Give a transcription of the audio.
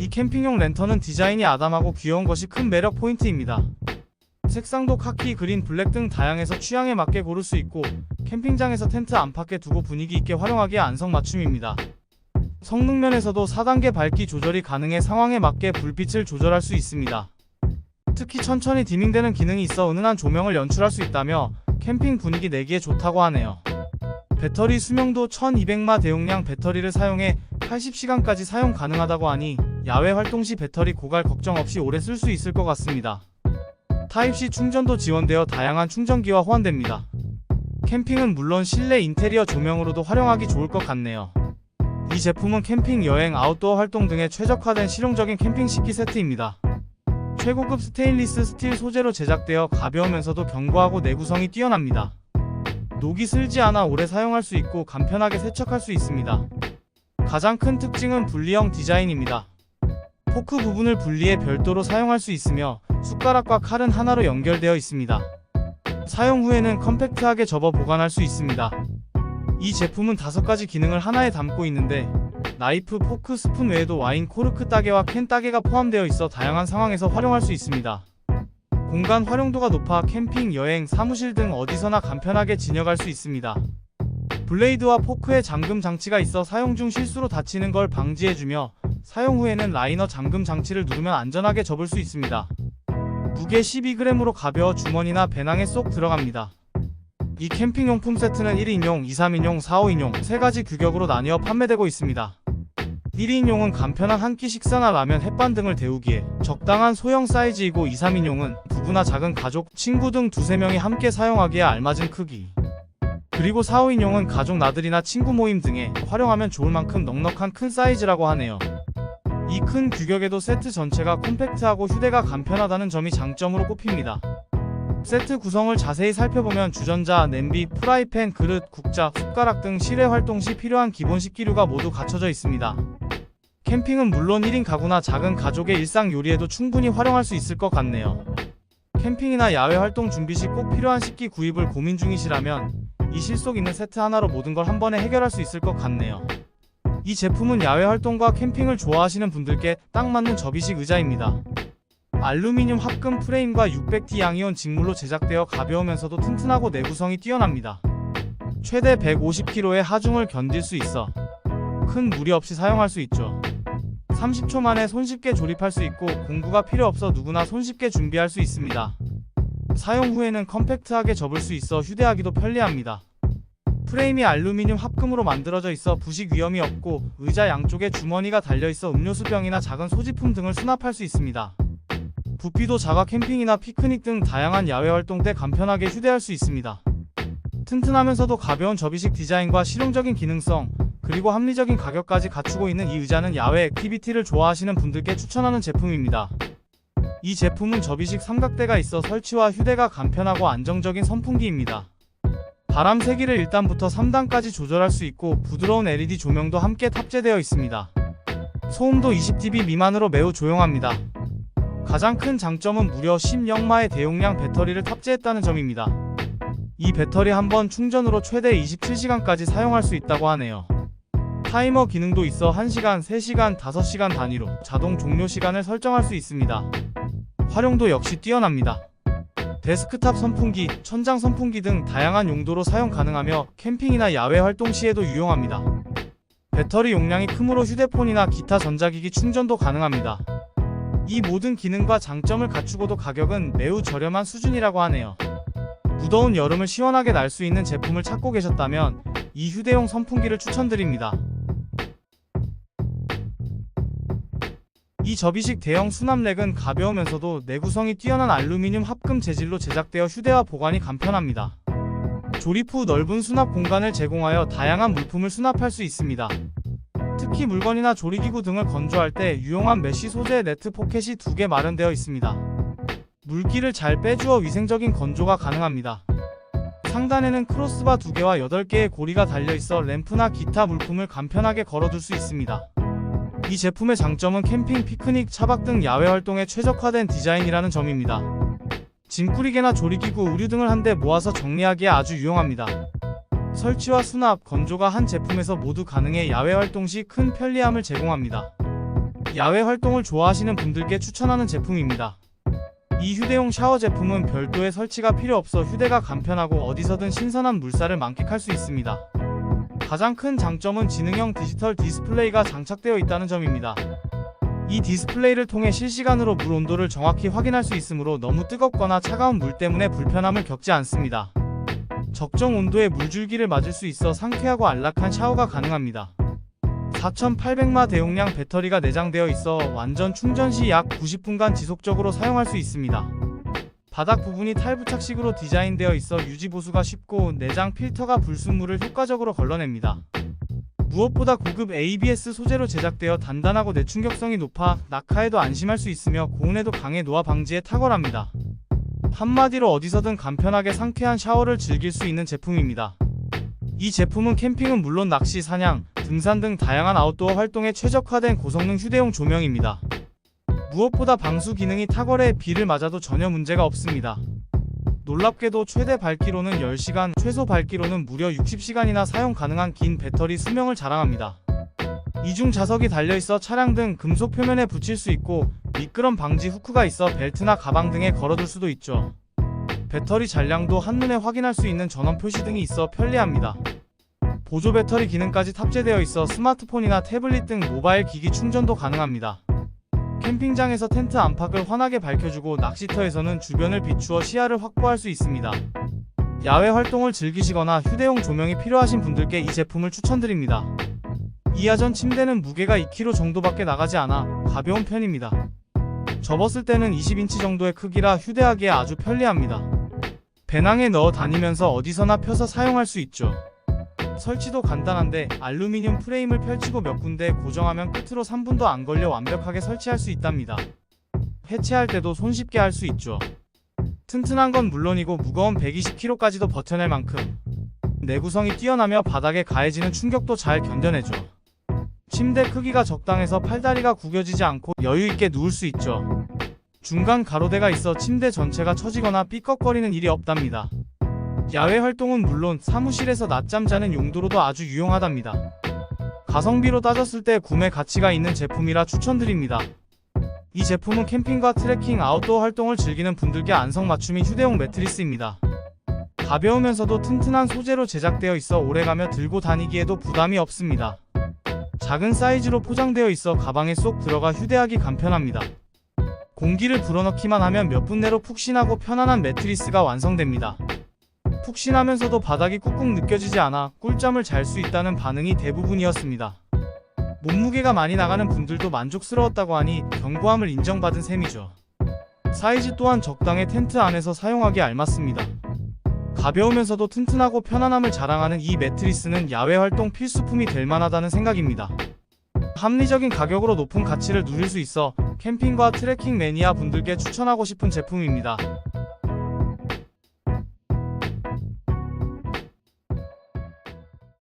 이 캠핑용 랜턴은 디자인이 아담하고 귀여운 것이 큰 매력 포인트입니다. 색상도 카키, 그린, 블랙 등 다양해서 취향에 맞게 고를 수 있고 캠핑장에서 텐트 안팎에 두고 분위기 있게 활용하기에 안성맞춤입니다. 성능 면에서도 4단계 밝기 조절이 가능해 상황에 맞게 불빛을 조절할 수 있습니다. 특히 천천히 디밍되는 기능이 있어 은은한 조명을 연출할 수 있다며 캠핑 분위기 내기에 좋다고 하네요. 배터리 수명도 1200마 대용량 배터리를 사용해 80시간까지 사용 가능하다고 하니 야외 활동 시 배터리 고갈 걱정 없이 오래 쓸 수 있을 것 같습니다. 타입C 충전도 지원되어 다양한 충전기와 호환됩니다. 캠핑은 물론 실내 인테리어 조명으로도 활용하기 좋을 것 같네요. 이 제품은 캠핑, 여행, 아웃도어 활동 등에 최적화된 실용적인 캠핑 식기 세트입니다. 최고급 스테인리스 스틸 소재로 제작되어 가벼우면서도 견고하고 내구성이 뛰어납니다. 녹이 슬지 않아 오래 사용할 수 있고 간편하게 세척할 수 있습니다. 가장 큰 특징은 분리형 디자인입니다. 포크 부분을 분리해 별도로 사용할 수 있으며 숟가락과 칼은 하나로 연결되어 있습니다. 사용 후에는 컴팩트하게 접어 보관할 수 있습니다. 이 제품은 5가지 기능을 하나에 담고 있는데 나이프, 포크, 스푼 외에도 와인 코르크 따개와 캔 따개가 포함되어 있어 다양한 상황에서 활용할 수 있습니다. 공간 활용도가 높아 캠핑, 여행, 사무실 등 어디서나 간편하게 지녀갈 수 있습니다. 블레이드와 포크에 잠금 장치가 있어 사용 중 실수로 다치는 걸 방지해주며 사용 후에는 라이너 잠금 장치를 누르면 안전하게 접을 수 있습니다. 무게 12g으로 가벼워 주머니나 배낭에 쏙 들어갑니다. 이 캠핑용품 세트는 1인용, 2, 3인용, 4, 5인용 3가지 규격으로 나뉘어 판매되고 있습니다. 1인용은 간편한 한 끼 식사나 라면, 햇반 등을 데우기에 적당한 소형 사이즈이고 2, 3인용은 부부나 작은 가족, 친구 등 2, 3명이 함께 사용하기에 알맞은 크기. 그리고 4, 5인용은 가족, 나들이나 친구 모임 등에 활용하면 좋을 만큼 넉넉한 큰 사이즈라고 하네요. 이 큰 규격에도 세트 전체가 콤팩트하고 휴대가 간편하다는 점이 장점으로 꼽힙니다. 세트 구성을 자세히 살펴보면 주전자, 냄비, 프라이팬, 그릇, 국자, 숟가락 등 실외 활동 시 필요한 기본 식기류가 모두 갖춰져 있습니다. 캠핑은 물론 1인 가구나 작은 가족의 일상 요리에도 충분히 활용할 수 있을 것 같네요. 캠핑이나 야외 활동 준비 시 꼭 필요한 식기 구입을 고민 중이시라면 이 실속 있는 세트 하나로 모든 걸 한 번에 해결할 수 있을 것 같네요. 이 제품은 야외 활동과 캠핑을 좋아하시는 분들께 딱 맞는 접이식 의자입니다. 알루미늄 합금 프레임과 600T 양이온 직물로 제작되어 가벼우면서도 튼튼하고 내구성이 뛰어납니다. 최대 150kg의 하중을 견딜 수 있어 큰 무리 없이 사용할 수 있죠. 30초 만에 손쉽게 조립할 수 있고 공구가 필요 없어 누구나 손쉽게 준비할 수 있습니다. 사용 후에는 컴팩트하게 접을 수 있어 휴대하기도 편리합니다. 프레임이 알루미늄 합금으로 만들어져 있어 부식 위험이 없고 의자 양쪽에 주머니가 달려있어 음료수병이나 작은 소지품 등을 수납할 수 있습니다. 부피도 작아 캠핑이나 피크닉 등 다양한 야외 활동 때 간편하게 휴대할 수 있습니다. 튼튼하면서도 가벼운 접이식 디자인과 실용적인 기능성, 그리고 합리적인 가격까지 갖추고 있는 이 의자는 야외 액티비티를 좋아하시는 분들께 추천하는 제품입니다. 이 제품은 접이식 삼각대가 있어 설치와 휴대가 간편하고 안정적인 선풍기입니다. 바람 세기를 1단부터 3단까지 조절할 수 있고 부드러운 LED 조명도 함께 탑재되어 있습니다. 소음도 20dB 미만으로 매우 조용합니다. 가장 큰 장점은 무려 10마의 대용량 배터리를 탑재했다는 점입니다. 이 배터리 한 번 충전으로 최대 27시간까지 사용할 수 있다고 하네요. 타이머 기능도 있어 1시간, 3시간, 5시간 단위로 자동 종료 시간을 설정할 수 있습니다. 활용도 역시 뛰어납니다. 데스크탑 선풍기, 천장 선풍기 등 다양한 용도로 사용 가능하며 캠핑이나 야외 활동 시에도 유용합니다. 배터리 용량이 크므로 휴대폰이나 기타 전자기기 충전도 가능합니다. 이 모든 기능과 장점을 갖추고도 가격은 매우 저렴한 수준이라고 하네요. 무더운 여름을 시원하게 날 수 있는 제품을 찾고 계셨다면 이 휴대용 선풍기를 추천드립니다. 이 접이식 대형 수납렉은 가벼우면서도 내구성이 뛰어난 알루미늄 합금 재질로 제작되어 휴대와 보관이 간편합니다. 조립 후 넓은 수납 공간을 제공하여 다양한 물품을 수납할 수 있습니다. 특히 물건이나 조리기구 등을 건조할 때 유용한 메쉬 소재의 네트 포켓이 2개 마련되어 있습니다. 물기를 잘 빼주어 위생적인 건조가 가능합니다. 상단에는 크로스바 2개와 8개의 고리가 달려있어 램프나 기타 물품을 간편하게 걸어둘 수 있습니다. 이 제품의 장점은 캠핑, 피크닉, 차박 등 야외 활동에 최적화된 디자인이라는 점입니다. 짐꾸리개나 조리기구, 의류 등을 한데 모아서 정리하기에 아주 유용합니다. 설치와 수납, 건조가 한 제품에서 모두 가능해 야외 활동 시 큰 편리함을 제공합니다. 야외 활동을 좋아하시는 분들께 추천하는 제품입니다. 이 휴대용 샤워 제품은 별도의 설치가 필요 없어 휴대가 간편하고 어디서든 신선한 물살을 만끽할 수 있습니다. 가장 큰 장점은 지능형 디지털 디스플레이가 장착되어 있다는 점입니다. 이 디스플레이를 통해 실시간으로 물 온도를 정확히 확인할 수 있으므로 너무 뜨겁거나 차가운 물 때문에 불편함을 겪지 않습니다. 적정 온도의 물줄기를 맞을 수 있어 상쾌하고 안락한 샤워가 가능합니다. 4800마 대용량 배터리가 내장되어 있어 완전 충전 시 약 90분간 지속적으로 사용할 수 있습니다. 바닥 부분이 탈부착식으로 디자인되어 있어 유지 보수가 쉽고 내장 필터가 불순물을 효과적으로 걸러냅니다. 무엇보다 고급 ABS 소재로 제작되어 단단하고 내충격성이 높아 낙하에도 안심할 수 있으며 고온에도 강해 노화 방지에 탁월합니다. 한마디로 어디서든 간편하게 상쾌한 샤워를 즐길 수 있는 제품입니다. 이 제품은 캠핑은 물론 낚시, 사냥, 등산 등 다양한 아웃도어 활동에 최적화된 고성능 휴대용 조명입니다. 무엇보다 방수 기능이 탁월해 비를 맞아도 전혀 문제가 없습니다. 놀랍게도 최대 밝기로는 10시간, 최소 밝기로는 무려 60시간이나 사용 가능한 긴 배터리 수명을 자랑합니다. 이중 자석이 달려있어 차량 등 금속 표면에 붙일 수 있고 미끄럼 방지 후크가 있어 벨트나 가방 등에 걸어둘 수도 있죠. 배터리 잔량도 한눈에 확인할 수 있는 전원 표시 등이 있어 편리합니다. 보조 배터리 기능까지 탑재되어 있어 스마트폰이나 태블릿 등 모바일 기기 충전도 가능합니다. 캠핑장에서 텐트 안팎을 환하게 밝혀주고 낚시터에서는 주변을 비추어 시야를 확보할 수 있습니다. 야외 활동을 즐기시거나 휴대용 조명이 필요하신 분들께 이 제품을 추천드립니다. 이하전 침대는 무게가 2kg 정도밖에 나가지 않아 가벼운 편입니다. 접었을 때는 20인치 정도의 크기라 휴대하기에 아주 편리합니다. 배낭에 넣어 다니면서 어디서나 펴서 사용할 수 있죠. 설치도 간단한데 알루미늄 프레임을 펼치고 몇 군데 고정하면 끝으로 3분도 안 걸려 완벽하게 설치할 수 있답니다. 해체할 때도 손쉽게 할 수 있죠. 튼튼한 건 물론이고 무거운 120kg까지도 버텨낼 만큼 내구성이 뛰어나며 바닥에 가해지는 충격도 잘 견뎌내죠. 침대 크기가 적당해서 팔다리가 구겨지지 않고 여유있게 누울 수 있죠. 중간 가로대가 있어 침대 전체가 처지거나 삐걱거리는 일이 없답니다. 야외 활동은 물론 사무실에서 낮잠 자는 용도로도 아주 유용하답니다. 가성비로 따졌을 때 구매 가치가 있는 제품이라 추천드립니다. 이 제품은 캠핑과 트레킹, 아웃도어 활동을 즐기는 분들께 안성맞춤인 휴대용 매트리스입니다. 가벼우면서도 튼튼한 소재로 제작되어 있어 오래가며 들고 다니기에도 부담이 없습니다. 작은 사이즈로 포장되어 있어 가방에 쏙 들어가 휴대하기 간편합니다. 공기를 불어넣기만 하면 몇 분 내로 푹신하고 편안한 매트리스가 완성됩니다. 푹신하면서도 바닥이 꾹꾹 느껴지지 않아 꿀잠을 잘 수 있다는 반응이 대부분이었습니다. 몸무게가 많이 나가는 분들도 만족스러웠다고 하니 견고함을 인정받은 셈이죠. 사이즈 또한 적당해 텐트 안에서 사용하기 알맞습니다. 가벼우면서도 튼튼하고 편안함을 자랑하는 이 매트리스는 야외 활동 필수품이 될 만하다는 생각입니다. 합리적인 가격으로 높은 가치를 누릴 수 있어 캠핑과 트레킹 매니아 분들께 추천하고 싶은 제품입니다.